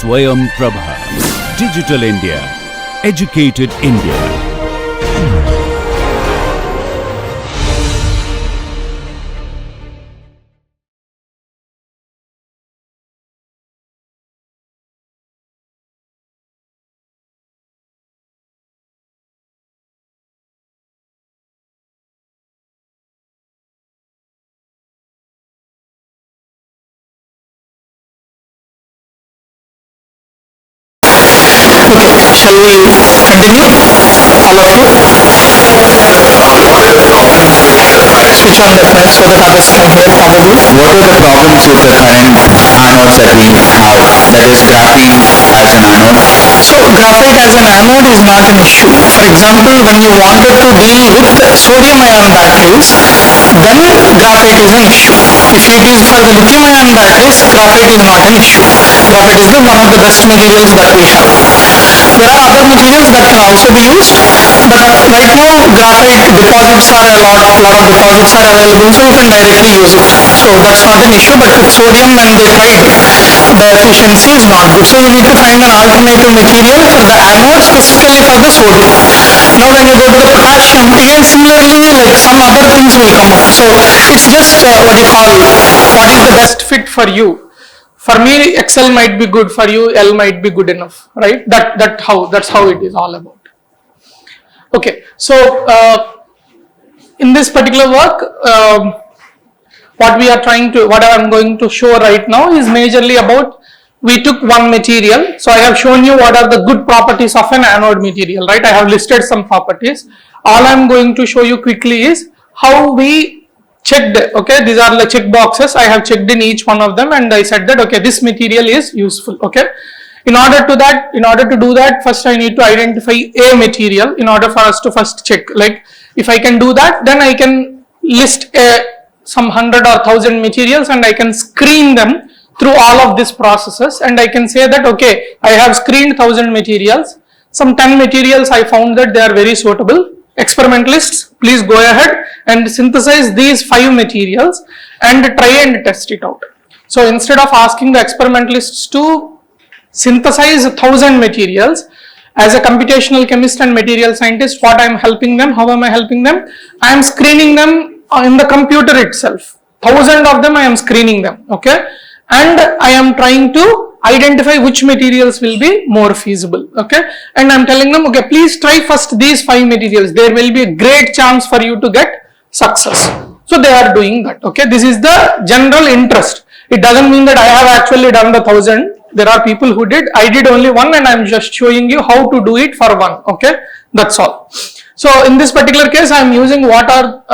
Swayam Prabha. Digital India. Educated India. Okay, shall we continue? All of you? Switch on the front so that others can hear probably. What are the problems with the current anodes that we have, that is graphene as an anode? So graphite as an anode is not an issue. For example, when you wanted to deal with sodium ion batteries, then graphite is an issue. If it is for the lithium ion batteries, graphite is not an issue. Graphite is one of the best materials that we have. There are other materials that can also be used, but right now graphite deposits are a lot of deposits are available, so you can directly use it. So that's not an issue, but with sodium when they tried, the efficiency is not good. So you need to find an alternative material for the anode, specifically for the sodium. Now when you go to the potassium, again similarly like some other things will come up. So it's just what you call, what is the best fit for you. For me, XL might be good, for you L might be good enough, right? That's how it is all about. Okay, so in this particular work, what I'm going to show right now is majorly about, we took one material. So I have shown you what are the good properties of an anode material, right? I have listed some properties. All I'm going to show you quickly is how we checked. Okay, these are the check boxes. I have checked in each one of them and I said that okay, this material is useful. Okay, in order to do that, first I need to identify a material in order for us to first check. Like if I can do that, then I can list some 100 or 1000 materials and I can screen them through all of these processes, and I can say that okay, I have screened 1000 materials. Some 10 materials I found that they are very suitable. Experimentalists, please go ahead and synthesize these 5 materials and try and test it out. So instead of asking the experimentalists to synthesize 1000 materials, as a computational chemist and material scientist, what I am helping them, how am I helping them? I am screening them in the computer itself. 1000 of them I am screening them, okay? And I am trying to identify which materials will be more feasible, okay? And I am telling them, okay, please try first these 5 materials. There will be a great chance for you to get success. So they are doing that, okay? This is the general interest. It doesn't mean that I have actually done the 1000. There are people who did. I did only one and I am just showing you how to do it for one, okay? That's all. So in this particular case, I am using what are,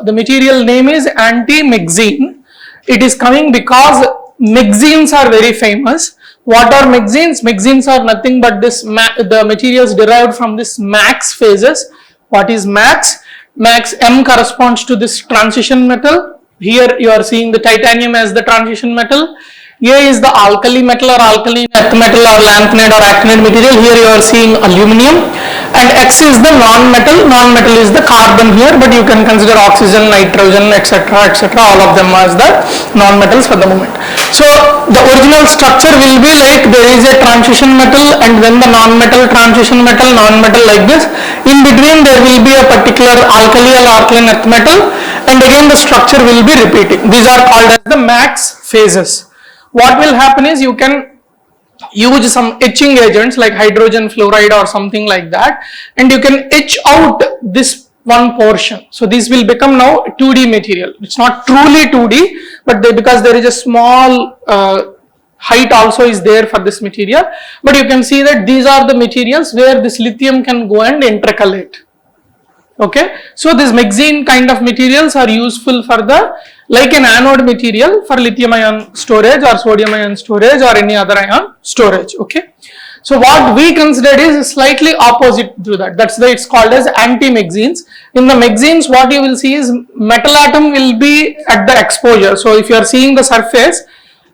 the material name is anti-mexene. It is coming because mexenes are very famous. What are mexenes? Mexenes are nothing but the materials derived from this max phases. What is max? Max M corresponds to this transition metal. Here you are seeing the titanium as the transition metal. A is the alkali metal or alkaline earth metal or lanthanide or actinide material. Here you are seeing aluminum, and X is the non-metal. Non-metal is the carbon here, but you can consider oxygen, nitrogen, etc., etc. All of them as the non-metals for the moment. So the original structure will be like there is a transition metal and then the non-metal, transition metal, non-metal like this. In between there will be a particular alkali or alkaline earth metal, and again the structure will be repeating. These are called as the max phases. What will happen is you can use some etching agents like hydrogen fluoride or something like that, and you can etch out this one portion. So this will become now 2D material. It's not truly 2D, but because there is a small height also is there for this material, but you can see that these are the materials where this lithium can go and intercalate. Okay, so these mexene kind of materials are useful for the, like an anode material for lithium ion storage or sodium ion storage or any other ion storage. Okay, so what we considered is slightly opposite to that. That's why it's called as anti-mexenes. In the mexenes, what you will see is metal atom will be at the exposure. So if you are seeing the surface,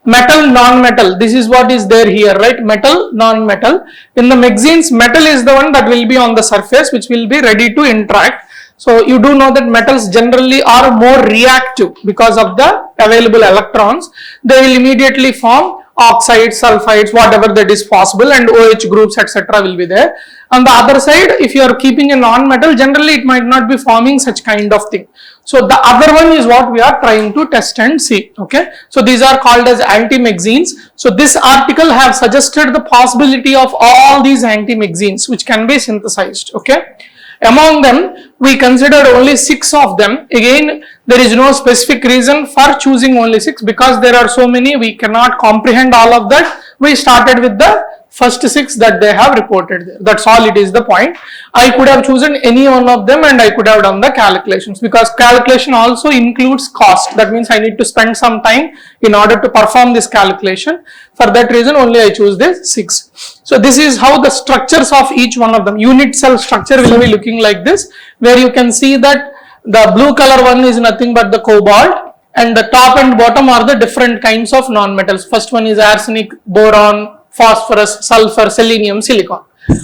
metal, non-metal, this is what is there here, right? Metal, non-metal. In the mexenes, metal is the one that will be on the surface, which will be ready to interact. So you do know that metals generally are more reactive because of the available electrons. They will immediately form oxides, sulfides, whatever that is possible, and OH groups, etc. will be there. On the other side, if you are keeping a non-metal, generally it might not be forming such kind of thing. So the other one is what we are trying to test and see. Okay, so these are called as antimexenes. So this article have suggested the possibility of all these antimexenes which can be synthesized. Okay, among them we considered only 6 of them. Again, there is no specific reason for choosing only 6 because there are so many, we cannot comprehend all of that. We started with the first 6 that they have reported there. That's all, it is the point. I could have chosen any one of them and I could have done the calculations, because calculation also includes cost. That means I need to spend some time in order to perform this calculation. For that reason only I choose this 6. So this is how the structures of each one of them, unit cell structure will be looking like this, where you can see that the blue color one is nothing but the cobalt, and the top and bottom are the different kinds of non-metals. First one is arsenic, boron, phosphorus, sulfur, selenium, silicon.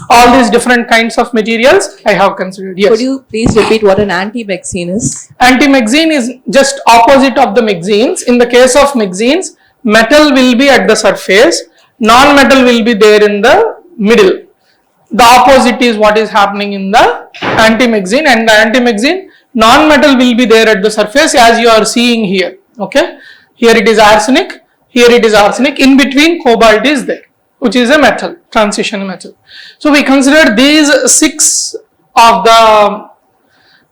All these different kinds of materials I have considered. Yes. Could you please repeat what an antimexene is? Antimexene is just opposite of the mexenes. In the case of mexenes, metal will be at the surface, non-metal will be there in the middle. The opposite is what is happening in the antimexene, and the antimexene, non-metal will be there at the surface as you are seeing here. Okay, here it is arsenic, here it is arsenic, in between cobalt is there, which is a metal, transition metal. So we considered these 6 of the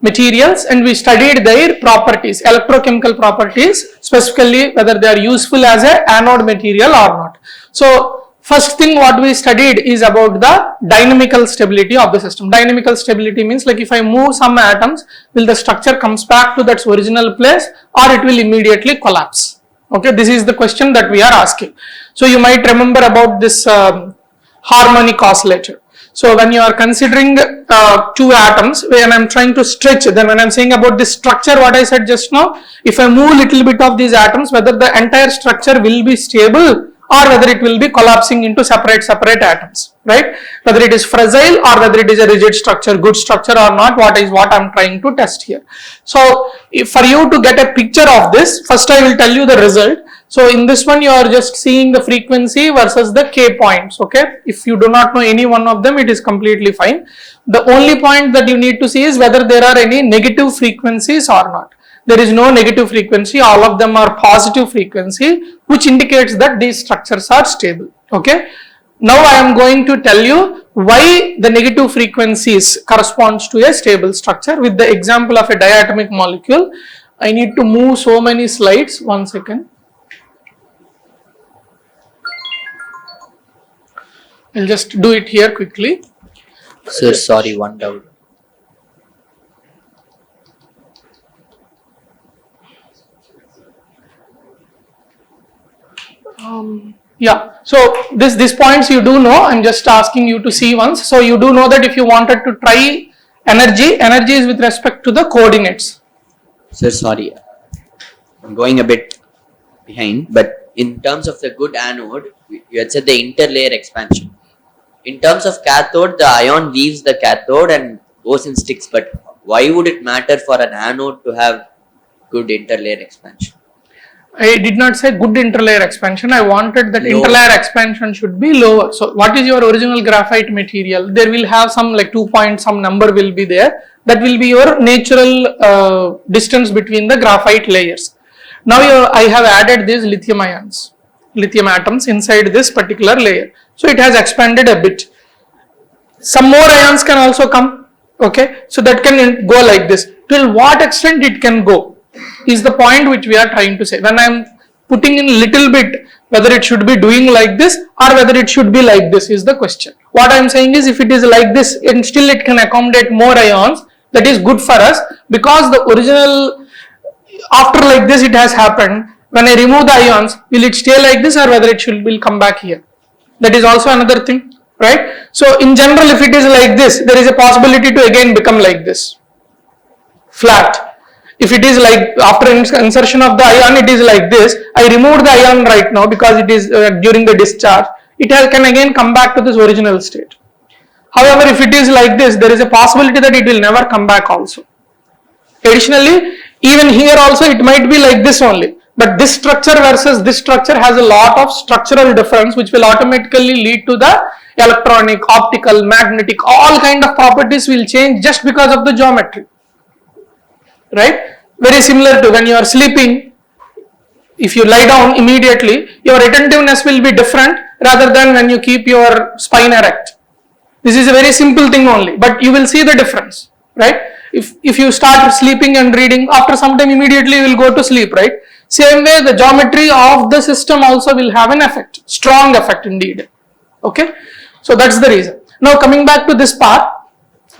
materials and we studied their properties, electrochemical properties, specifically whether they are useful as a anode material or not. So first thing what we studied is about the dynamical stability of the system. Dynamical stability means, like, if I move some atoms, will the structure comes back to its original place or it will immediately collapse? Okay, this is the question that we are asking. So you might remember about this harmonic oscillator. So when you are considering 2 atoms, when I am trying to stretch, then when I am saying about this structure, what I said just now, if I move little bit of these atoms, whether the entire structure will be stable or whether it will be collapsing into separate atoms, right? Whether it is fragile or whether it is a rigid structure, good structure or not, what I am trying to test here. So for you to get a picture of this, first I will tell you the result. So in this one you are just seeing the frequency versus the K points. Okay, if you do not know any one of them, it is completely fine. The only point that you need to see is whether there are any negative frequencies or not. There is no negative frequency, all of them are positive frequency, which indicates that these structures are stable. Okay, now I am going to tell you why the negative frequencies corresponds to a stable structure with the example of a diatomic molecule. I need to move so many slides, 1 second. I'll just do it here quickly. Sir, sorry, one doubt. Yeah, so this points you do know, I'm just asking you to see once. So you do know that if you wanted to try energy is with respect to the coordinates. Sir, sorry, I'm going a bit behind, but in terms of the good anode, you had said the interlayer expansion. In terms of cathode, the ion leaves the cathode and goes in sticks, but why would it matter for an anode to have good interlayer expansion? I did not say good interlayer expansion, I wanted that Lower. interlayer expansion should be lower. So what is your original graphite material? There will have some like 2 point some number will be there. That will be your natural distance between the graphite layers. Now I have added these lithium ions, lithium atoms inside this particular layer. So it has expanded a bit. Some more ions can also come. Okay, so that can go like this. Till what extent it can go is the point which we are trying to say. When I am putting in little bit, whether it should be doing like this or whether it should be like this is the question. What I am saying is, if it is like this and still it can accommodate more ions, that is good for us, because the original, after like this it has happened, when I remove the ions, will it stay like this or whether it will come back here? That is also another thing, right? So in general, if it is like this, there is a possibility to again become like this, flat. If it is like after insertion of the ion, it is like this. I removed the ion right now because it is during the discharge. It can again come back to this original state. However, if it is like this, there is a possibility that it will never come back also. Additionally, even here also it might be like this only. But this structure versus this structure has a lot of structural difference, which will automatically lead to the electronic, optical, magnetic, all kind of properties will change just because of the geometry. Right? Very similar to when you are sleeping, if you lie down immediately, your attentiveness will be different rather than when you keep your spine erect. This is a very simple thing only, but you will see the difference, right? If you start sleeping and reading, after some time immediately you will go to sleep, right? Same way the geometry of the system also will have an effect, strong effect indeed. Okay, so that's the reason. Now coming back to this part,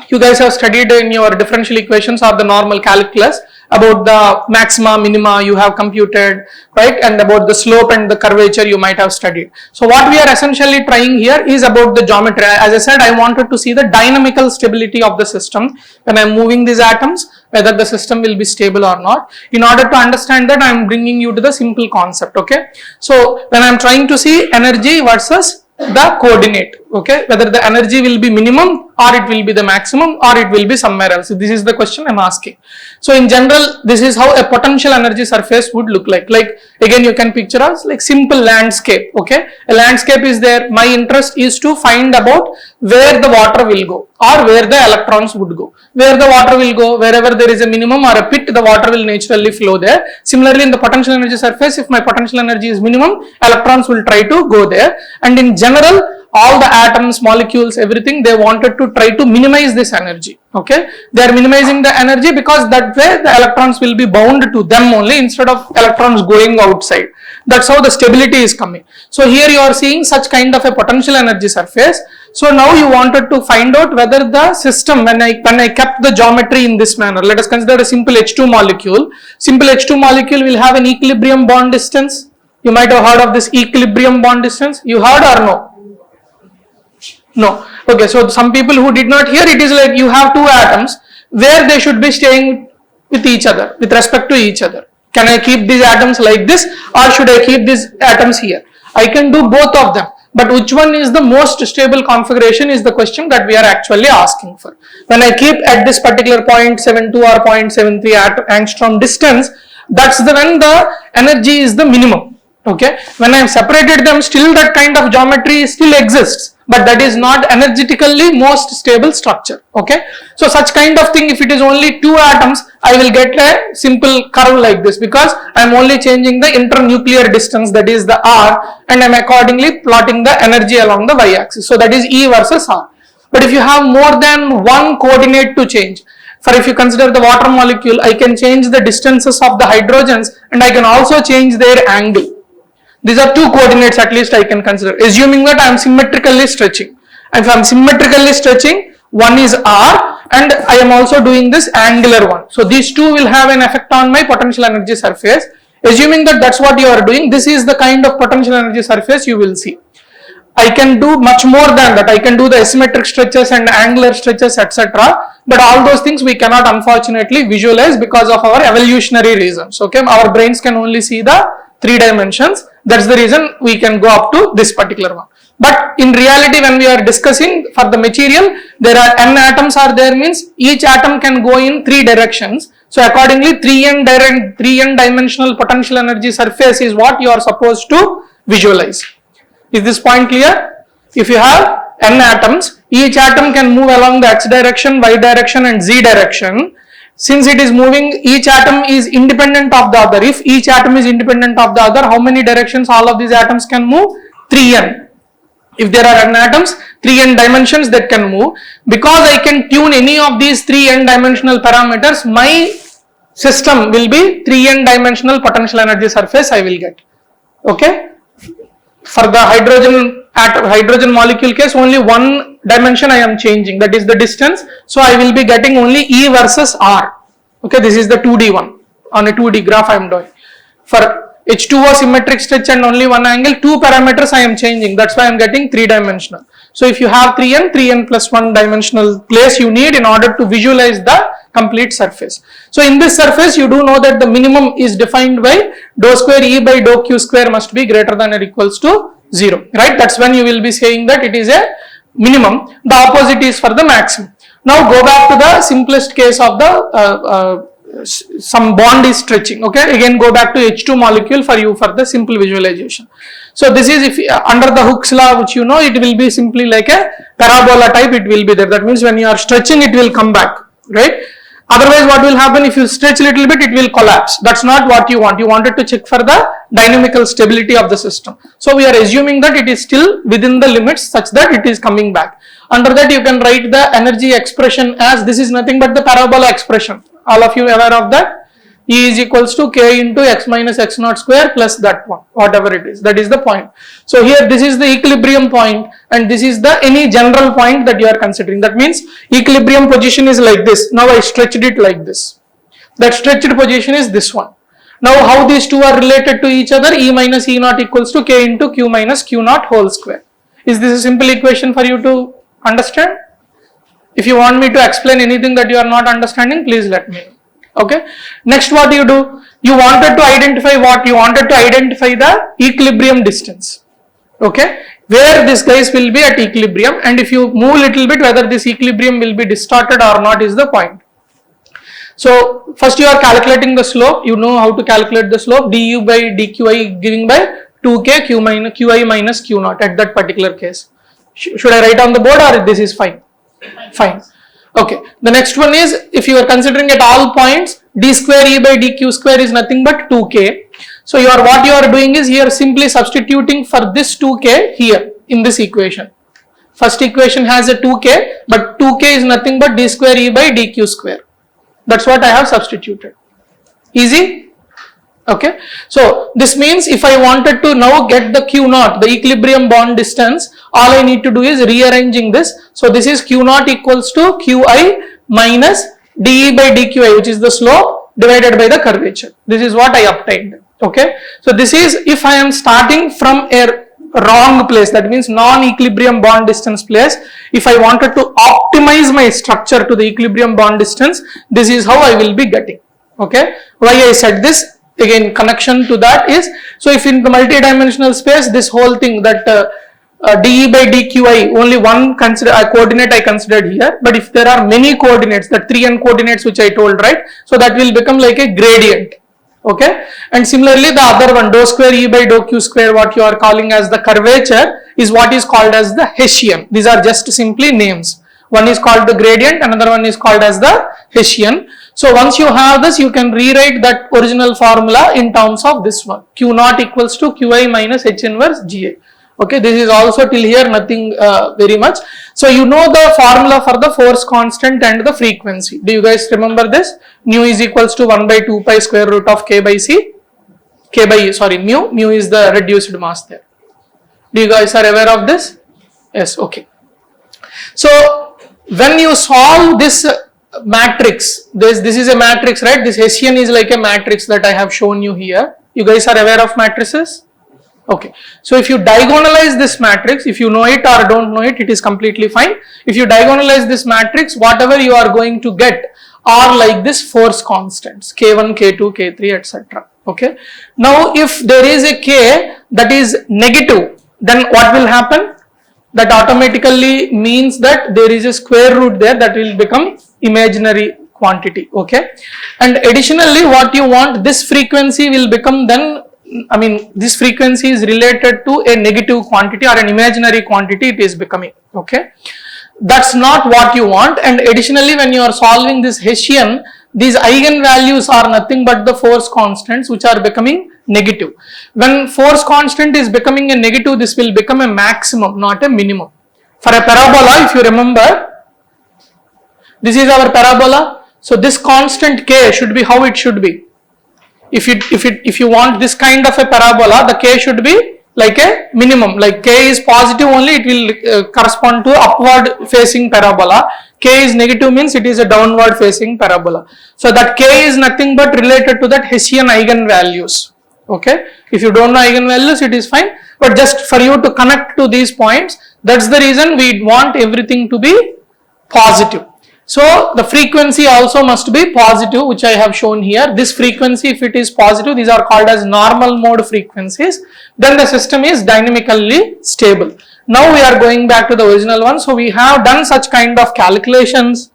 you guys have studied in your differential equations or the normal calculus about the maxima, minima you have computed, right, and about the slope and the curvature you might have studied. So what we are essentially trying here is about the geometry. As I said, I wanted to see the dynamical stability of the system when I am moving these atoms, whether the system will be stable or not. In order to understand that, I am bringing you to the simple concept. Okay, so when I am trying to see energy versus the coordinate, okay, whether the energy will be minimum or it will be the maximum or it will be somewhere else. This is the question I am asking. So in general, this is how a potential energy surface would look like. Like again, you can picture us like simple landscape. Okay, a landscape is there. My interest is to find about where the water will go or where the electrons would go. Where the water will go, wherever there is a minimum or a pit, the water will naturally flow there. Similarly, in the potential energy surface, if my potential energy is minimum, electrons will try to go there. And in general, all the atoms, molecules, everything, they wanted to try to minimize this energy. Okay, they are minimizing the energy because that way the electrons will be bound to them only instead of electrons going outside. That's how the stability is coming. So here you are seeing such kind of a potential energy surface. So now you wanted to find out whether the system, when I kept the geometry in this manner, let us consider a simple H2 molecule. Simple H2 molecule will have an equilibrium bond distance. You might have heard of this equilibrium bond distance. You heard or no? No. Okay, so some people who did not hear, it is like you have two atoms where they should be staying with each other, with respect to each other. Can I keep these atoms like this or should I keep these atoms here? I can do both of them, but which one is the most stable configuration is the question that we are actually asking for. When I keep at this particular 0.72 or 0.73 angstrom distance, that's when the energy is the minimum. Okay, when I have separated them, still that kind of geometry still exists, but that is not energetically most stable structure. Okay, so such kind of thing, if it is only two atoms, I will get a simple curve like this because I am only changing the internuclear distance, that is the R, and I am accordingly plotting the energy along the y-axis. So that is E versus R. But if you have more than one coordinate to change, for if you consider the water molecule, I can change the distances of the hydrogens and I can also change their angle. These are two coordinates at least I can consider, assuming that I am symmetrically stretching. If I am symmetrically stretching, one is R and I am also doing this angular one. So these two will have an effect on my potential energy surface. Assuming that that's what you are doing, this is the kind of potential energy surface you will see. I can do much more than that. I can do the asymmetric stretches and angular stretches, etc. But all those things we cannot unfortunately visualize because of our evolutionary reasons. Okay, our brains can only see the 3 dimensions. That's the reason we can go up to this particular one. But in reality, when we are discussing for the material, there are n atoms are there, means each atom can go in 3 directions. So accordingly, 3n dimensional potential energy surface is what you are supposed to visualize. Is this point clear? If you have n atoms, each atom can move along the x direction, y direction and z direction. Since it is moving, each atom is independent of the other. If each atom is independent of the other, how many directions all of these atoms can move? 3n. If there are n atoms, 3n dimensions that can move. Because I can tune any of these 3n dimensional parameters, my system will be 3n dimensional potential energy surface I will get. Okay. For the hydrogen molecule case, only one dimension I am changing, that is the distance. So I will be getting only E versus R. Okay, this is the 2D one. On a 2D graph I am doing. For H2O symmetric stretch and only one angle, 2 parameters I am changing. That's why I am getting 3 dimensional. So if you have 3n plus 1 dimensional place you need in order to visualize the complete surface. So in this surface, you do know that the minimum is defined by dou square E by dou Q square must be greater than or equals to 0, right? That's when you will be saying that it is a minimum. The opposite is for the maximum. Now go back to the simplest case of the some bond is stretching. Okay, again go back to H2 molecule for you for the simple visualization. So this is, if under the Hooke's law, which you know, it will be simply like a parabola type, it will be there. That means when you are stretching, it will come back, right? Otherwise, what will happen if you stretch a little bit, it will collapse. That's not what you want. You wanted to check for the dynamical stability of the system. So we are assuming that it is still within the limits such that it is coming back. Under that, you can write the energy expression as, this is nothing but the parabola expression. All of you aware of that? E is equals to k into x minus x naught square plus that one, whatever it is. That is the point. So here, this is the equilibrium point, and this is the any general point that you are considering. That means equilibrium position is like this. Now I stretched it like this. That stretched position is this one. Now how these two are related to each other? E minus E naught equals to k into q minus q naught whole square. Is this a simple equation for you to understand? If you want me to explain anything that you are not understanding, please let me know. Okay. Next, what you do? You wanted to identify what? You wanted to identify the equilibrium distance. Okay. Where these guys will be at equilibrium, and if you move little bit, whether this equilibrium will be distorted or not is the point. So first you are calculating the slope. You know how to calculate the slope. du by dqi giving by 2k qi minus q naught at that particular case. Should I write on the board, or this is fine? Fine. Okay. The next one is, if you are considering at all points, d square e by dq square is nothing but 2k. So what you are doing is, here simply substituting for this 2k here in this equation. First equation has a 2k, but 2k is nothing but d square e by dq square. That's what I have substituted. Easy? Okay. So this means if I wanted to now get the q naught, the equilibrium bond distance, all I need to do is rearranging this. So this is q naught equals to qi minus de by dqi, which is the slope, divided by the curvature. This is what I obtained. Okay. So this is if I am starting from a wrong place, that means non-equilibrium bond distance place. If I wanted to optimize my structure to the equilibrium bond distance, this is how I will be getting. Okay. Why I said this? Again, connection to that is, so if in the multi-dimensional space, this whole thing that de by dqi, only one coordinate I considered here, but if there are many coordinates, the 3n coordinates which I told, right, so that will become like a gradient. Okay. And similarly, the other one, dou square e by dou q square, what you are calling as the curvature, is what is called as the Hessian. These are just simply names. One is called the gradient, another one is called as the Hessian. So once you have this, you can rewrite that original formula in terms of this one. Q naught equals to qi minus h inverse ga. Okay, this is also till here nothing very much. So you know the formula for the force constant and the frequency. Do you guys remember this? Nu is equals to 1 by 2 pi square root of k by c. Mu is the reduced mass there. Do you guys are aware of this? Yes, okay. So when you solve this matrix, this is a matrix, right? This Hessian is like a matrix that I have shown you here. You guys are aware of matrices? Okay. So if you diagonalize this matrix, if you know it or don't know it, it is completely fine. If you diagonalize this matrix, whatever you are going to get are like this force constants, k1, k2, k3, etc. Okay. Now if there is a k that is negative, then what will happen? That automatically means that there is a square root there that will become imaginary quantity. Okay. And additionally, what you want, this frequency will become then, this frequency is related to a negative quantity or an imaginary quantity it is becoming. Okay. That's not what you want. And additionally, when you are solving this Hessian, these eigenvalues are nothing but the force constants which are becoming negative. When force constant is becoming a negative, this will become a maximum, not a minimum. For a parabola, if you remember, this is our parabola. So this constant k should be how it should be. If you want this kind of a parabola, the k should be like a minimum. Like k is positive only, it will correspond to upward facing parabola. K is negative means it is a downward facing parabola. So that k is nothing but related to that Hessian eigenvalues. Okay. If you don't know eigenvalues, it is fine. But just for you to connect to these points, that's the reason we want everything to be positive. So the frequency also must be positive, which I have shown here. This frequency, if it is positive, these are called as normal mode frequencies, then the system is dynamically stable. Now we are going back to the original one. So we have done such kind of calculations.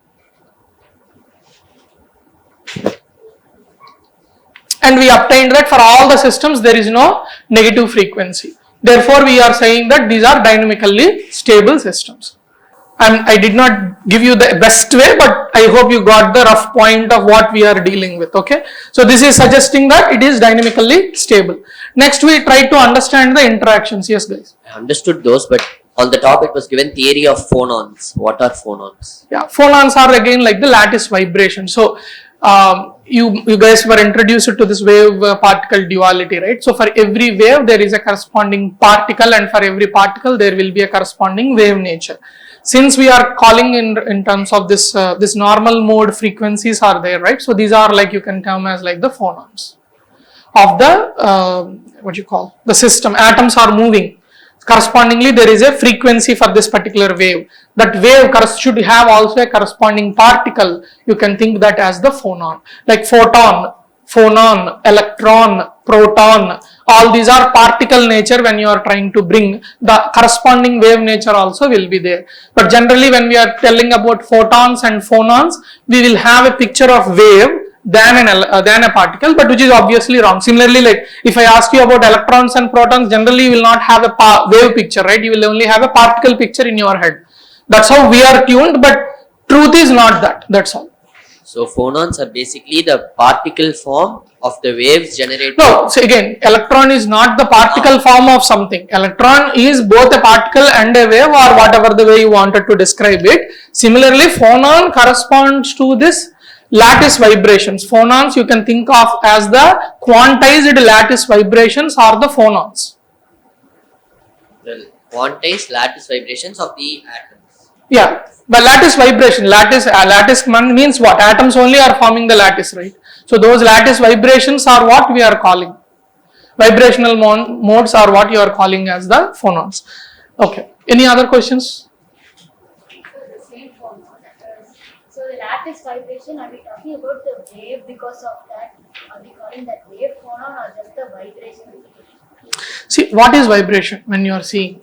and we obtained that for all the systems there is no negative frequency. Therefore, we are saying that these are dynamically stable systems. And I did not give you the best way, but I hope you got the rough point of what we are dealing with. Okay, so this is suggesting that it is dynamically stable. Next, we try to understand the interactions. Yes, guys. I understood those, but on the top it was given theory of phonons. What are phonons? Yeah, phonons are again like the lattice vibration. So you guys were introduced to this wave particle duality, right? So for every wave there is a corresponding particle, and for every particle there will be a corresponding wave nature. Since we are calling in terms of this this normal mode frequencies are there, right? So these are like, you can term as like the phonons of the what you call the system. Atoms are moving. Correspondingly, there is a frequency for this particular wave. That wave should have also a corresponding particle. You can think that as the phonon, like photon, phonon, electron, proton. All these are particle nature. When you are trying to bring the corresponding wave nature also will be there. But generally, when we are telling about photons and phonons, we will have a picture of wave than a particle, but which is obviously wrong. Similarly, like if I ask you about electrons and protons, generally you will not have a wave picture, right? You will only have a particle picture in your head. That's how we are tuned, but truth is not that. That's all. So phonons are basically the particle form of the waves generated. No, so again, electron is not the particle form of something. Electron is both a particle and a wave, or whatever the way you wanted to describe it. Similarly, phonon corresponds to this lattice vibrations. Phonons you can think of as the quantized lattice vibrations or the phonons. The quantized lattice vibrations of the atoms. Yeah, the lattice vibration, lattice means what? Atoms only are forming the lattice, right? So those lattice vibrations are what we are calling. Vibrational modes are what you are calling as the phonons. Okay, any other questions? So the lattice vibration, are we talking about the wave because of that? Are we calling that wave phonon or just the vibration? See, what is vibration when you are seeing?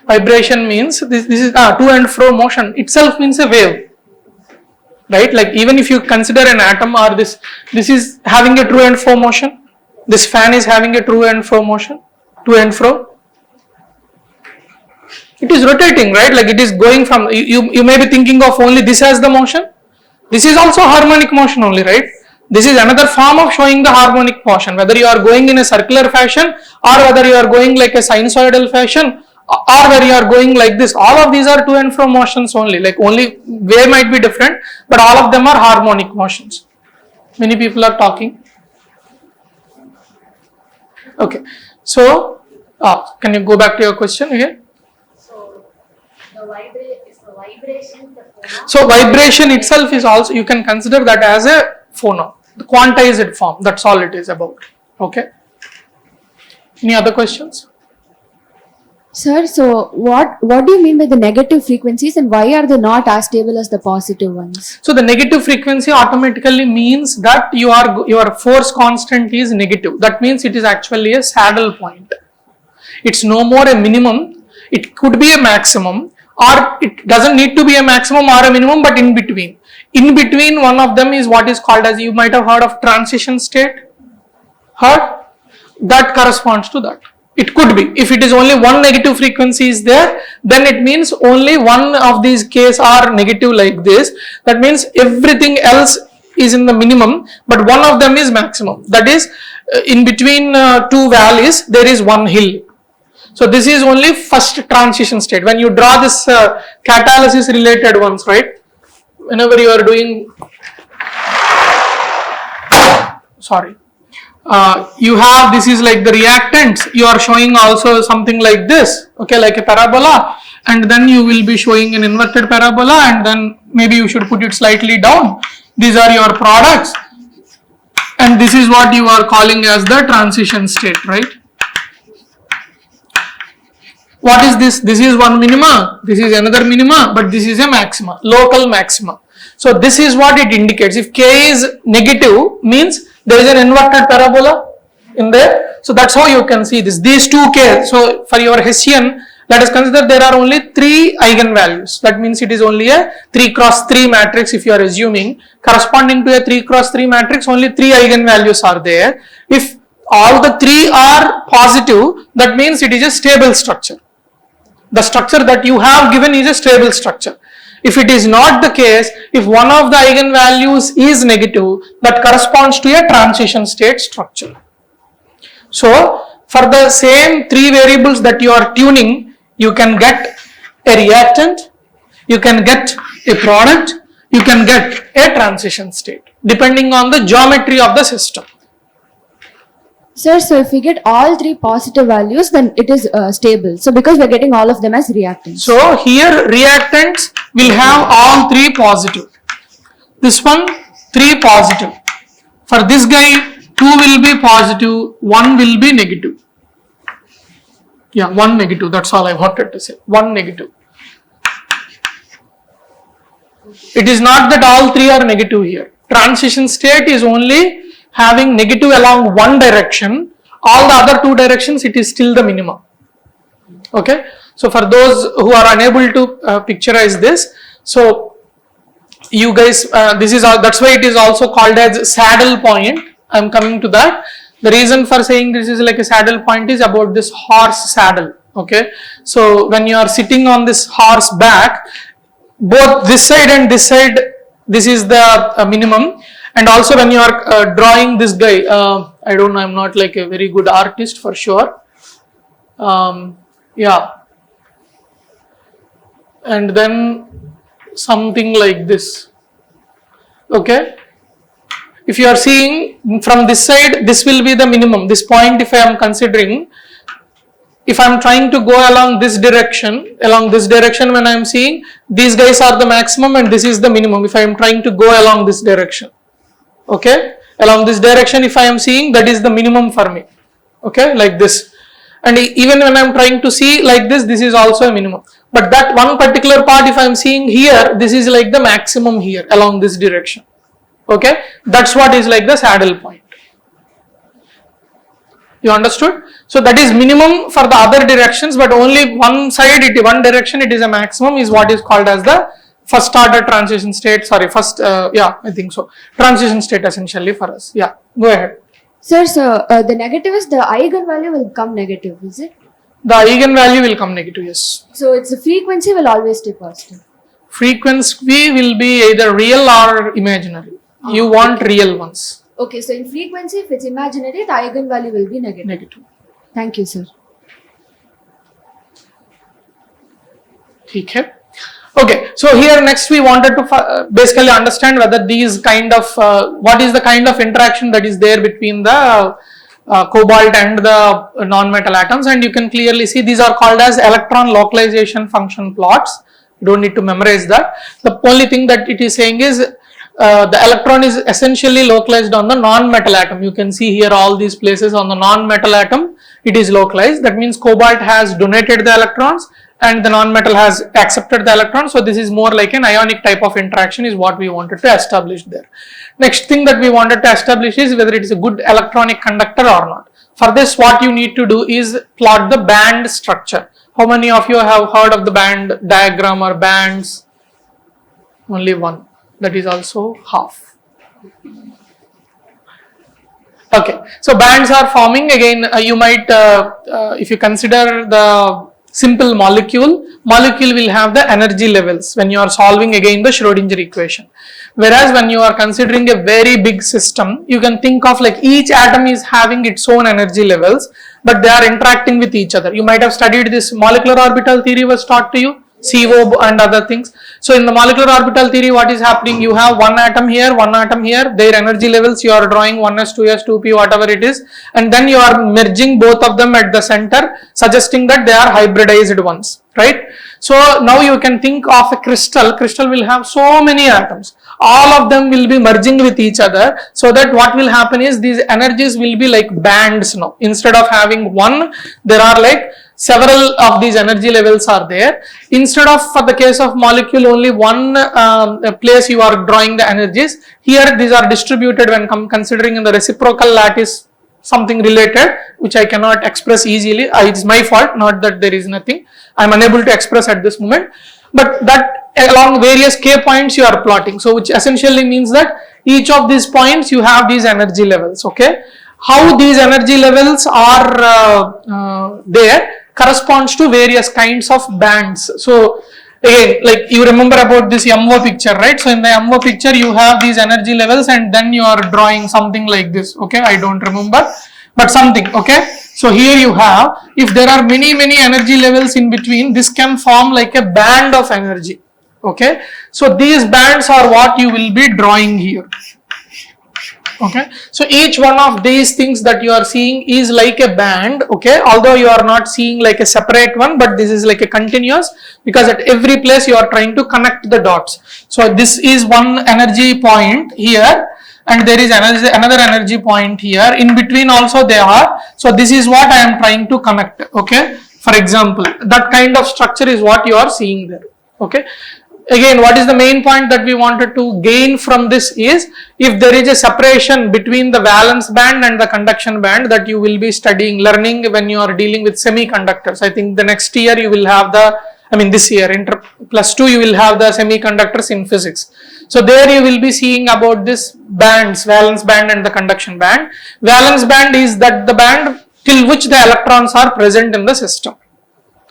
Vibration means this is to and fro motion itself means a wave, right? Like even if you consider an atom, or this is having a to and fro motion. This fan is having a to and fro motion, to and fro. It is rotating, right? Like it is going from, you may be thinking of only this as the motion. This is also harmonic motion only, right? This is another form of showing the harmonic motion, whether you are going in a circular fashion or whether you are going like a sinusoidal fashion or whether you are going like this. All of these are to and fro motions only, like only way might be different, but all of them are harmonic motions. Many people are talking. Okay, so can you go back to your question again? So the vibration, the phonon. So vibration itself is also, you can consider that as a phonon, the quantized form. That's all it is about. Okay. Any other questions? Sir, so what do you mean by the negative frequencies, and why are they not as stable as the positive ones? So the negative frequency automatically means that your force constant is negative. That means it is actually a saddle point. It's no more a minimum. It could be a maximum, or it doesn't need to be a maximum or a minimum, but in between. In between, one of them is what is called as, you might have heard of transition state. Heard? That corresponds to that. It could be. If it is only one negative frequency is there, then it means only one of these cases are negative like this. That means everything else is in the minimum, but one of them is maximum. That is, in between two valleys, there is one hill. So this is only first transition state. When you draw this catalysis related ones, right? Whenever you are doing, you have, this is like the reactants, you are showing also something like this, okay, like a parabola, and then you will be showing an inverted parabola, and then maybe you should put it slightly down. These are your products, and this is what you are calling as the transition state, right? What is this? This is one minima, this is another minima, but this is a maxima, local maxima. So this is what it indicates. If K is negative, means there is an inverted parabola in there. So that's how you can see this. These two K. So for your Hessian, Let us consider there are only 3 eigenvalues. That means it is only a 3 cross 3 matrix if you are assuming. Corresponding to a 3 cross 3 matrix, only 3 eigenvalues are there. If all the 3 are positive, that means it is a stable structure. The structure that you have given is a stable structure. If it is not the case, if one of the eigenvalues is negative, that corresponds to a transition state structure. So, for the same 3 variables that you are tuning, you can get a reactant, you can get a product, you can get a transition state, depending on the geometry of the system. Sir, so if we get all 3 positive values, then it is stable. So because we are getting all of them as reactants. So here reactants will have all 3 positive. This one 3 positive. For this guy 2 will be positive, 1 will be negative. Yeah, 1 negative. That's all I wanted to say. 1 negative. It is not that all 3 are negative here. Transition state is only having negative along one direction, all the other 2 directions it is still the minimum. Okay, so for those who are unable to picturize this, so you guys, this is all, that's why it is also called as saddle point. I am coming to that. The reason for saying this is like a saddle point is about this horse saddle. Okay, so when you are sitting on this horse back, both this side and this side, this is the minimum. And also when you are drawing this guy, I don't know, I'm not like a very good artist for sure. Yeah. And then something like this. Okay. If you are seeing from this side, this will be the minimum. This point, if I am considering, if I am trying to go along this direction when I am seeing, these guys are the maximum and this is the minimum if I am trying to go along this direction. Okay, along this direction if I am seeing, that is the minimum for me. Okay, like this. And even when I am trying to see like this, this is also a minimum. But that one particular part if I am seeing here, this is like the maximum here along this direction. Okay, that's what is like the saddle point. You understood? So that is minimum for the other directions, but only one side, one direction it is a maximum is what is called as the first order transition state, yeah, I think so. Transition state essentially for us. Yeah, go ahead. Sir, so the negative is the eigenvalue will come negative, is it? The eigenvalue will come negative, yes. So its frequency will always stay positive. Frequency will be either real or imaginary. You want real ones. Okay, so in frequency, if it's imaginary, the eigenvalue will be negative. Thank you, sir. Okay. Okay, so here next we wanted to basically understand whether these kind of, what is the kind of interaction that is there between the cobalt and the non-metal atoms, and you can clearly see these are called as electron localization function plots. You don't need to memorize that. The only thing that it is saying is the electron is essentially localized on the non-metal atom. You can see here all these places on the non-metal atom, it is localized. That means cobalt has donated the electrons and the non-metal has accepted the electron. So this is more like an ionic type of interaction is what we wanted to establish there. Next thing that we wanted to establish is whether it is a good electronic conductor or not. For this, what you need to do is plot the band structure. How many of you have heard of the band diagram or bands? Only one. That is also half. Okay, so bands are forming again. You might, if you consider the simple molecule will have the energy levels when you are solving again the Schrodinger equation. Whereas when you are considering a very big system, you can think of like each atom is having its own energy levels, but they are interacting with each other. You might have studied this molecular orbital theory was taught to you, CO and other things. So in the molecular orbital theory, what is happening? You have one atom here, their energy levels you are drawing 1s, 2s, 2p, whatever it is, and then you are merging both of them at the center, suggesting that they are hybridized ones, right? So now you can think of a crystal will have so many atoms, all of them will be merging with each other, so that what will happen is these energies will be like bands now. Instead of having one, there are like several of these energy levels are there. Instead of, for the case of molecule, only one place you are drawing the energies, here these are distributed when considering in the reciprocal lattice something related which I cannot express easily. It's my fault, not that there is nothing. I am unable to express at this moment. But that along various K points you are plotting. So which essentially means that each of these points you have these energy levels. Okay. How these energy levels are there corresponds to various kinds of bands. So again, like you remember about this MO picture, right? So in the MO picture you have these energy levels and then you are drawing something like this. Okay, I don't remember, but something. Okay, so here you have, if there are many energy levels in between, this can form like a band of energy. Okay, so these bands are what you will be drawing here. Okay, so each one of these things that you are seeing is like a band. Okay, although you are not seeing like a separate one, but this is like a continuous, because at every place you are trying to connect the dots. So this is one energy point here, and there is another energy point here. In between also they are. So this is what I am trying to connect. Okay, for example, that kind of structure is what you are seeing there. Okay. Again, what is the main point that we wanted to gain from this is, if there is a separation between the valence band and the conduction band that you will be learning when you are dealing with semiconductors. I think the next year you will have this year, +2 you will have the semiconductors in physics. So there you will be seeing about this bands, valence band and the conduction band. Valence band is that the band till which the electrons are present in the system.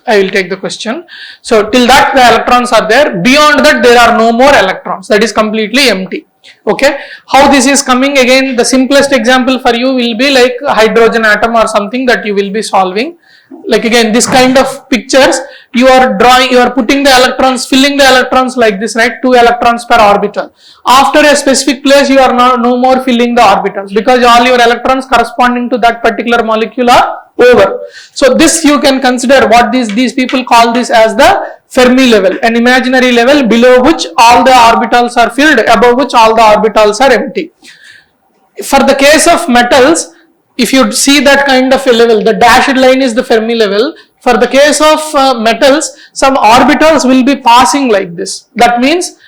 I will take the question. So till that the electrons are there, beyond that there are no more electrons, that is completely empty. Okay, how this is coming, again the simplest example for you will be like a hydrogen atom or something that you will be solving. Like again this kind of pictures you are drawing, you are putting the electrons, filling the electrons like this, right, 2 electrons per orbital. After a specific place you are no more filling the orbitals, because all your electrons corresponding to that particular molecule are over. So this you can consider what these people call this as the Fermi level, an imaginary level below which all the orbitals are filled, above which all the orbitals are empty. For the case of metals, if you see that kind of a level, the dashed line is the Fermi level. For the case of metals, some orbitals will be passing like this. That means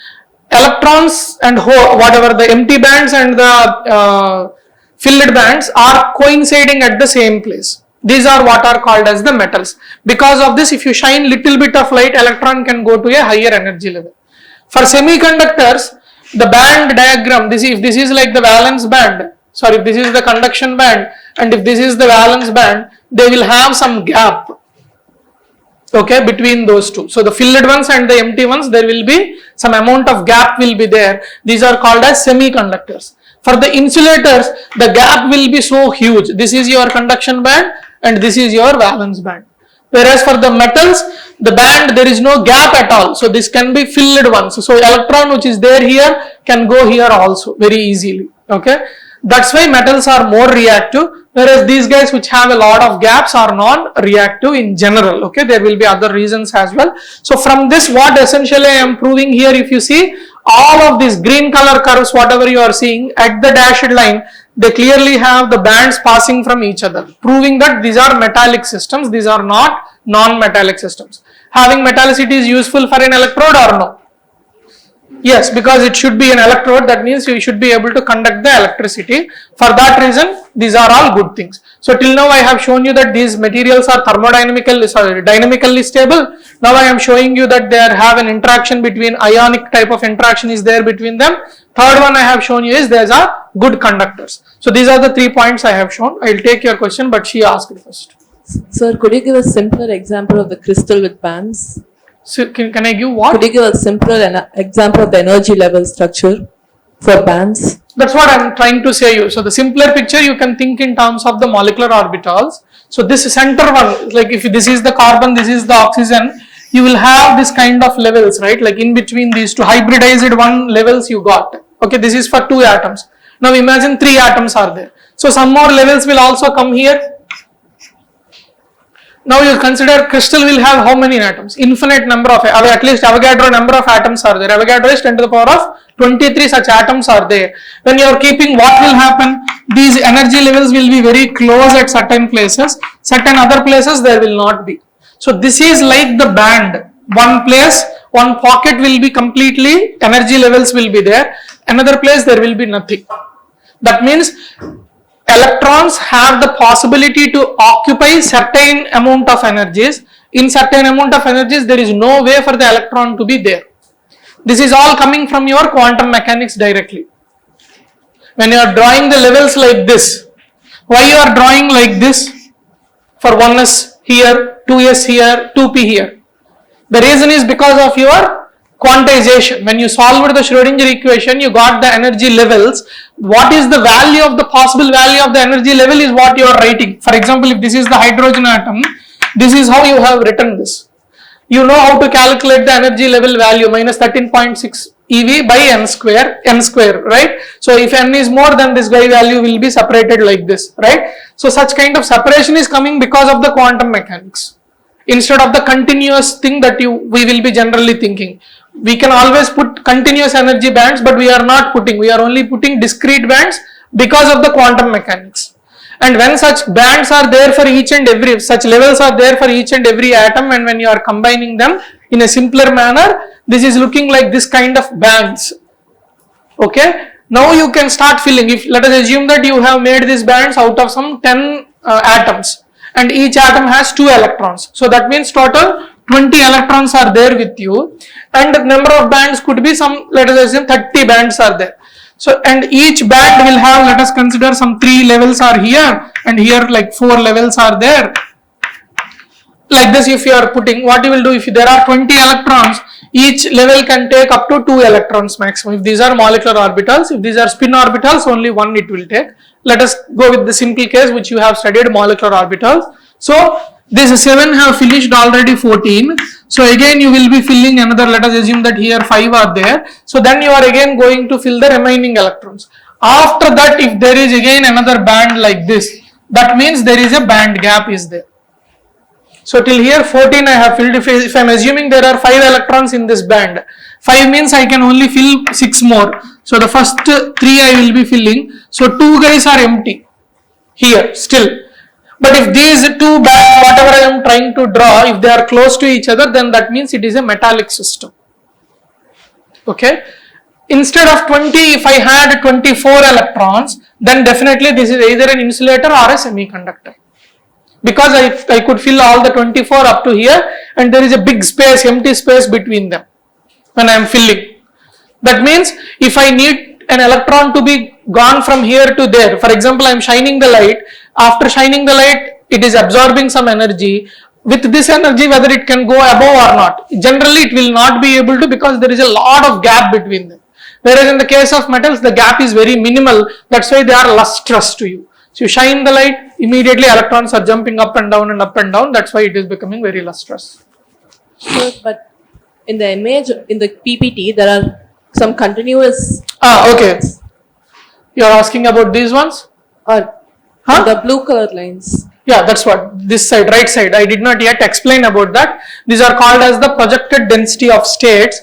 electrons and whatever the empty bands and the filled bands are coinciding at the same place. These are what are called as the metals. Because of this, if you shine little bit of light, electron can go to a higher energy level. For semiconductors, the band diagram, if this is like the valence band, if this is the conduction band and if this is the valence band, they will have some gap, okay, between those two. So the filled ones and the empty ones, there will be some amount of gap will be there. These are called as semiconductors. For the insulators, the gap will be so huge. This is your conduction band and this is your valence band. Whereas for the metals, the band, there is no gap at all. So this can be filled ones. So electron which is there here can go here also very easily. Okay. That's why metals are more reactive, whereas these guys which have a lot of gaps are non-reactive in general. Okay, there will be other reasons as well. So from this, what essentially I am proving here, if you see all of these green color curves, whatever you are seeing at the dashed line, they clearly have the bands passing from each other, proving that these are metallic systems, these are not non-metallic systems. Having metallicity is useful for an electrode or no? Yes, because it should be an electrode, that means you should be able to conduct the electricity. For that reason, these are all good things. So till now I have shown you that these materials are dynamically stable. Now I am showing you that they have an interaction between ionic type of interaction is there between them. Third one I have shown you is these are good conductors. So these are the 3 points I have shown. I will take your question, but she asked first. Sir, could you give a simpler example of the crystal with bands? So can I give what? Could you give a simpler example of the energy level structure for bands? That's what I am trying to say you. So the simpler picture you can think in terms of the molecular orbitals. So this center one, like if this is the carbon, this is the oxygen, you will have this kind of levels, right? Like in between these two hybridized one levels you got. Okay, this is for 2 atoms. Now imagine 3 atoms are there. So some more levels will also come here. Now you consider crystal will have how many atoms? Infinite number of, at least Avogadro number of atoms are there. Avogadro is 10 to the power of 23 such atoms are there. When you are keeping, what will happen? These energy levels will be very close at certain places. Certain other places there will not be. So this is like the band. One place, one pocket will be completely, energy levels will be there. Another place there will be nothing. That means electrons have the possibility to occupy certain amount of energies. In certain amount of energies, there is no way for the electron to be there. This is all coming from your quantum mechanics directly. When you are drawing the levels like this, why you are drawing like this? For 1s here, 2s here, 2p here. The reason is because of your quantization. When you solved the Schrodinger equation, you got the energy levels. What is the value of the possible value of the energy level is what you are writing. For example, if this is the hydrogen atom, this is how you have written this. You know how to calculate the energy level value, minus 13.6 EV by n square, right? So if n is more, then this guy value will be separated like this, right? So such kind of separation is coming because of the quantum mechanics. Instead of the continuous thing that we will be generally thinking. We can always put continuous energy bands, but we are not putting, we are only putting discrete bands because of the quantum mechanics. And when such bands are there for each and every, such levels are there for each and every atom, and when you are combining them in a simpler manner, this is looking like this kind of bands. Okay, now you can start filling. If let us assume that you have made these bands out of some 10 atoms, and each atom has 2 electrons. So that means total 20 electrons are there with you, and the number of bands could be some, let us assume 30 bands are there. So, and each band will have, let us consider some 3 levels are here, and here like 4 levels are there. Like this, if you are putting, what you will do, if there are 20 electrons, each level can take up to 2 electrons maximum. If these are molecular orbitals, if these are spin orbitals, only 1 it will take. Let us go with the simple case which you have studied, molecular orbitals. So these 7 have finished already 14. So again you will be filling another, let us assume that here 5 are there. So then you are again going to fill the remaining electrons. After that, if there is again another band like this, that means there is a band gap is there. So till here 14 I have filled. If I am assuming there are 5 electrons in this band, 5 means I can only fill 6 more. So the first 3 I will be filling. So 2 guys are empty here still. But if these 2 bands, whatever I am trying to draw, if they are close to each other, then that means it is a metallic system. Okay. Instead of 20, if I had 24 electrons, then definitely this is either an insulator or a semiconductor. Because I could fill all the 24 up to here, and there is a big space, empty space between them when I am filling. That means if I need an electron to be gone from here to there, for example, I am shining the light. After shining the light, it is absorbing some energy. With this energy, whether it can go above or not, generally it will not be able to, because there is a lot of gap between them. Whereas in the case of metals, the gap is very minimal. That's why they are lustrous to you. So you shine the light, immediately electrons are jumping up and down and up and down. That's why it is becoming very lustrous. Sure, but in the image, in the PPT, there are some continuous. Okay. You are asking about these ones? Or the blue color lines. Yeah, that's what, this side, right side. I did not yet explain about that. These are called as the projected density of states.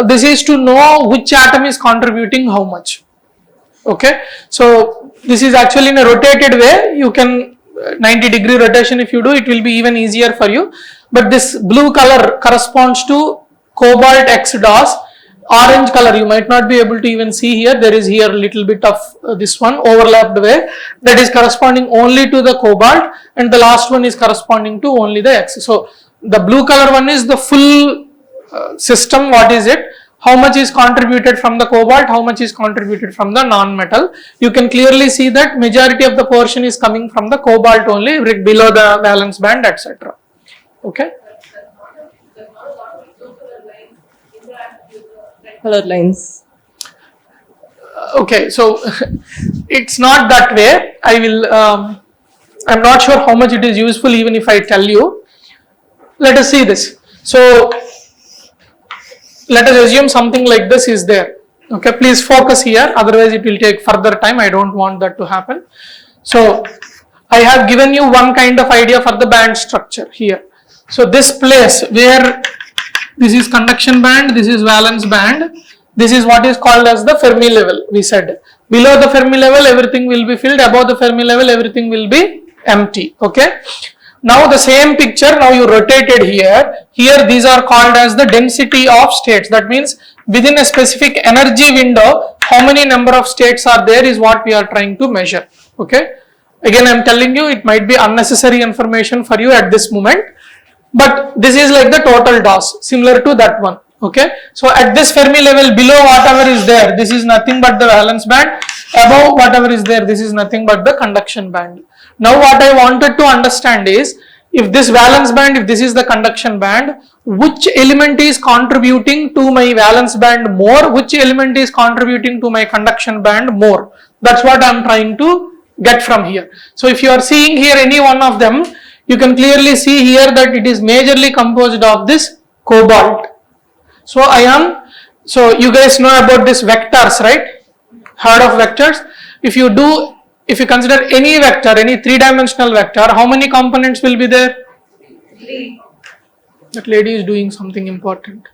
This is to know which atom is contributing how much. Okay, so this is actually in a rotated way. You can 90-degree rotation, if you do, it will be even easier for you. But this blue color corresponds to cobalt X DOS. Orange color you might not be able to even see here. There is here a little bit of this one overlapped way, that is corresponding only to the cobalt, and the last one is corresponding to only the X. So the blue color one is the full system. What is it? How much is contributed from the cobalt, how much is contributed from the non-metal. You can clearly see that majority of the portion is coming from the cobalt only, below the valence band, etc. Okay. Color lines. Okay, so it's not that way. I will, I'm not sure how much it is useful even if I tell you. Let us see this. So let us assume something like this is there. Okay, please focus here, otherwise it will take further time. I don't want that to happen. So I have given you one kind of idea for the band structure here. So this place where this is conduction band, this is valence band, this is what is called as the Fermi level. We said below the Fermi level everything will be filled, above the Fermi level everything will be empty. Okay. Now the same picture, now you rotated here. Here these are called as the density of states. That means within a specific energy window, how many number of states are there is what we are trying to measure. Okay. Again, I am telling you, it might be unnecessary information for you at this moment, but this is like the total DOS, similar to that one. Okay. So at this Fermi level, below whatever is there, this is nothing but the valence band. Above whatever is there, this is nothing but the conduction band. Now what I wanted to understand is, if this valence band, if this is the conduction band, which element is contributing to my valence band more, which element is contributing to my conduction band more. That's what I am trying to get from here. So if you are seeing here any one of them, you can clearly see here that it is majorly composed of this cobalt. So you guys know about this vectors, right? Heard of vectors? If you consider any vector, any three-dimensional vector, how many components will be there? 3. That lady is doing something important.